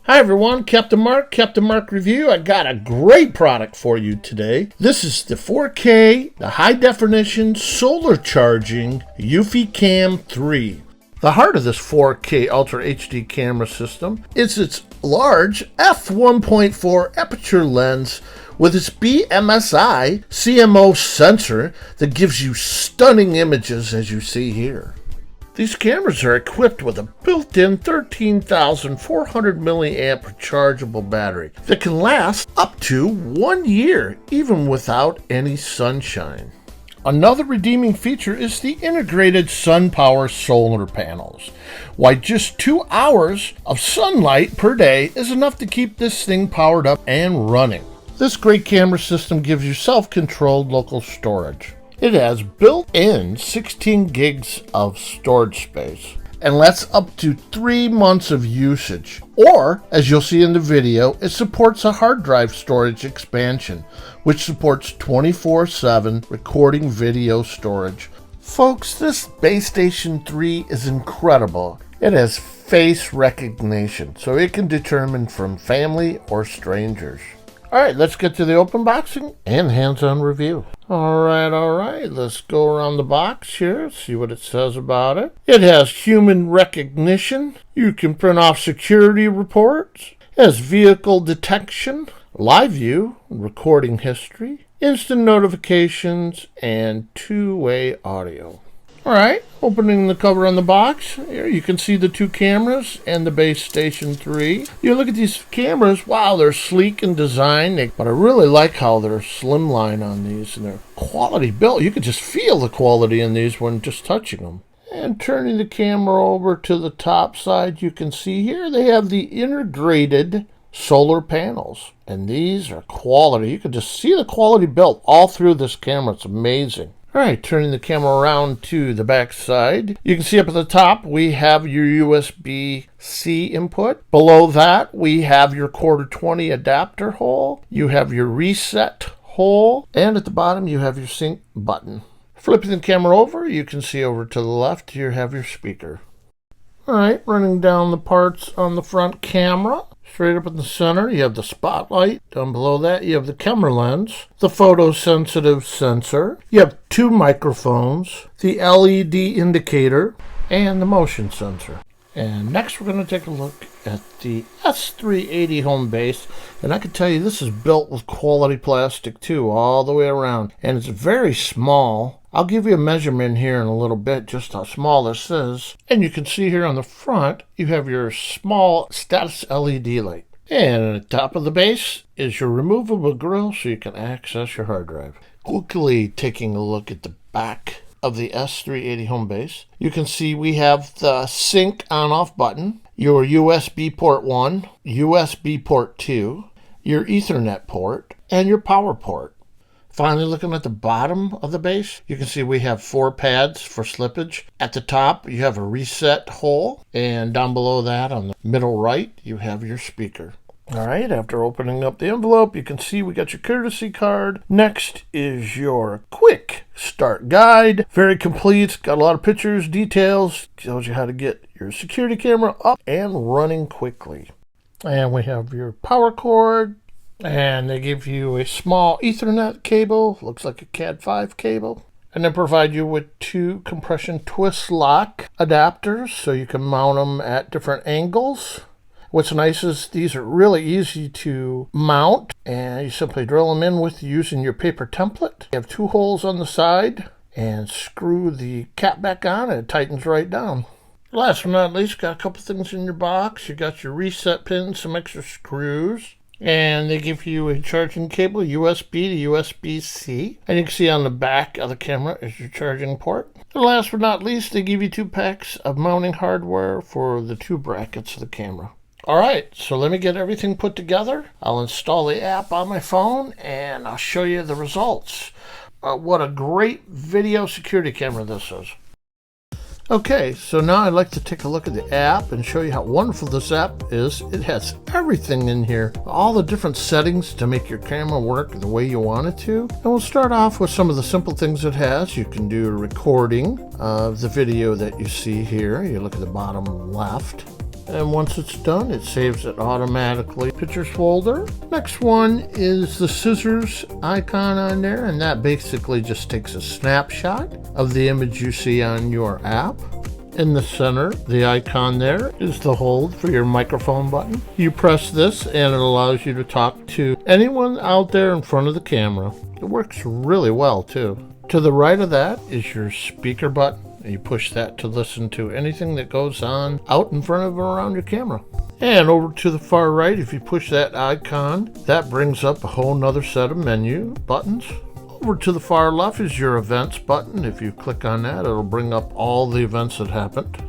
Hi everyone, Captain Mark Review. I got a great product for you today. This is the 4K, the high definition solar charging EufyCam 3. The heart of this 4K Ultra HD camera system is its large f1.4 aperture lens with its BMSI CMO sensor that gives you stunning images as you see here. These cameras are equipped with a built-in 13,400 milliamp rechargeable battery that can last up to 1 year, even without any sunshine. Another redeeming feature is the integrated sun power solar panels. Why, just 2 hours of sunlight per day is enough to keep this thing powered up and running. This great camera system gives you self-controlled local storage. It has built-in 16 gigs of storage space and lets up to 3 months of usage. Or, as you'll see in the video, it supports a hard drive storage expansion, which supports 24/7 recording video storage. Folks, this base station 3 is incredible. It has face recognition, so it can determine from family or strangers. Alright, let's get to the open boxing and hands-on review. Alright, let's go around the box here, see what it says about it. It has human recognition. You can print off security reports. It has vehicle detection, live view, recording history, instant notifications, and two-way audio. Alright, opening the cover on the box, here you can see the 2 cameras and the base station 3. You look at these cameras, wow, they're sleek in design, but I really like how they're slimline on these and they're quality built. You can just feel the quality in these when just touching them. And turning the camera over to the top side, you can see here they have the integrated solar panels. And these are quality. You can just see the quality built all through this camera. It's amazing. Alright, turning the camera around to the back side. You can see up at the top we have your USB-C input. Below that we have your quarter 20 adapter hole. You have your reset hole. And at the bottom you have your sync button. Flipping the camera over, you can see over to the left you have your speaker. Alright, running down the parts on the front camera. Straight up in the center, you have the spotlight. Down below that, you have the camera lens, the photosensitive sensor. You have 2 microphones, the LED indicator, and the motion sensor. And next, we're going to take a look at the S380 home base. And I can tell you, this is built with quality plastic too, all the way around. And it's very small. I'll give you a measurement here in a little bit, just how small this is. And you can see here on the front, you have your small status LED light. And at the top of the base is your removable grill so you can access your hard drive. Quickly taking a look at the back of the S380 home base. You can see we have the sync on-off button, your USB port 1, USB port 2, your Ethernet port, and your power port. Finally, looking at the bottom of the base, you can see we have 4 pads for slippage. At the top, you have a reset hole, and down below that on the middle right, you have your speaker. Alright, after opening up the envelope, you can see we got your courtesy card. Next is your quick start guide. Very complete, got a lot of pictures, details, tells you how to get your security camera up and running quickly. And we have your power cord. And they give you a small Ethernet cable, looks like a Cat5 cable. And they provide you with 2 compression twist lock adapters so you can mount them at different angles. What's nice is these are really easy to mount, and you simply drill them in with using your paper template. You have 2 holes on the side and screw the cap back on and it tightens right down. Last but not least, got a couple things in your box. You got your reset pins, some extra screws. And they give you a charging cable, USB to USB-C. And you can see on the back of the camera is your charging port. And last but not least, they give you 2 packs of mounting hardware for the 2 brackets of the camera. Alright, so let me get everything put together. I'll install the app on my phone and I'll show you the results. What a great video security camera this is. Okay, so now I'd like to take a look at the app and show you how wonderful this app is. It has everything in here, all the different settings to make your camera work the way you want it to. And we'll start off with some of the simple things it has. You can do recording of the video that you see here. You look at the bottom left. And once it's done, it saves it automatically. Pictures folder. Next one is the scissors icon on there, and that basically just takes a snapshot of the image you see on your app. In the center, the icon there is the hold for your microphone button. You press this and it allows you to talk to anyone out there in front of the camera. It works really well too. To the right of that is your speaker button. You push that to listen to anything that goes on out in front of or around your camera. And over to the far right, if you push that icon, that brings up a whole nother set of menu buttons. Over to the far left is your events button. If you click on that, it'll bring up all the events that happened.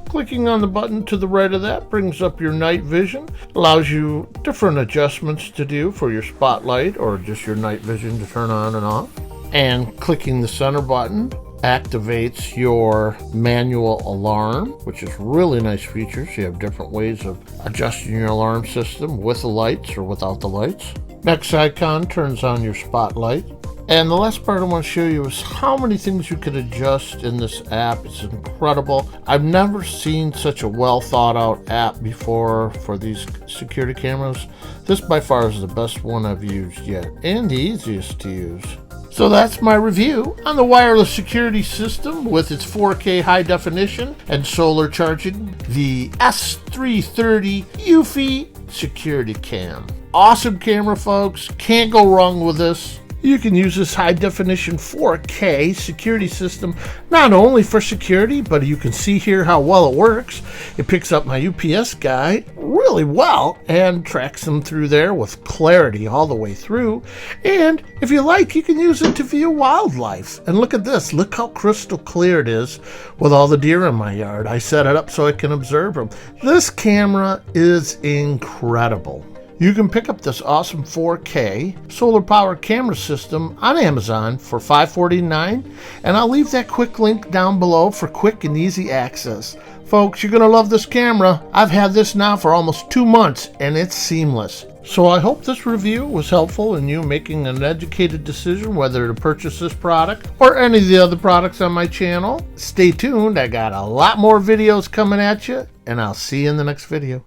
Clicking on the button to the right of that brings up your night vision. Allows you different adjustments to do for your spotlight or just your night vision to turn on and off. And clicking the center button activates your manual alarm, which is really nice features. You have different ways of adjusting your alarm system with the lights or without the lights. Next icon turns on your spotlight. And the last part I want to show you is how many things you could adjust in this app. It's incredible. I've never seen such a well thought out app before for these security cameras. This by far is the best one I've used yet and the easiest to use. So that's my review on the wireless security system with its 4K high definition and solar charging, the S330 Dufy Security Cam. Awesome camera, folks. Can't go wrong with this. You can use this high definition 4K security system not only for security, but you can see here how well it works. It picks up my UPS guy really well and tracks them through there with clarity all the way through. And if you like, you can use it to view wildlife. And look at this. Look how crystal clear it is with all the deer in my yard. I set it up so I can observe them. This camera is incredible. You can pick up this awesome 4K solar power camera system on Amazon for $549, and I'll leave that quick link down below for quick and easy access. Folks, you're going to love this camera. I've had this now for almost 2 months, and it's seamless. So I hope this review was helpful in you making an educated decision whether to purchase this product or any of the other products on my channel. Stay tuned. I got a lot more videos coming at you, and I'll see you in the next video.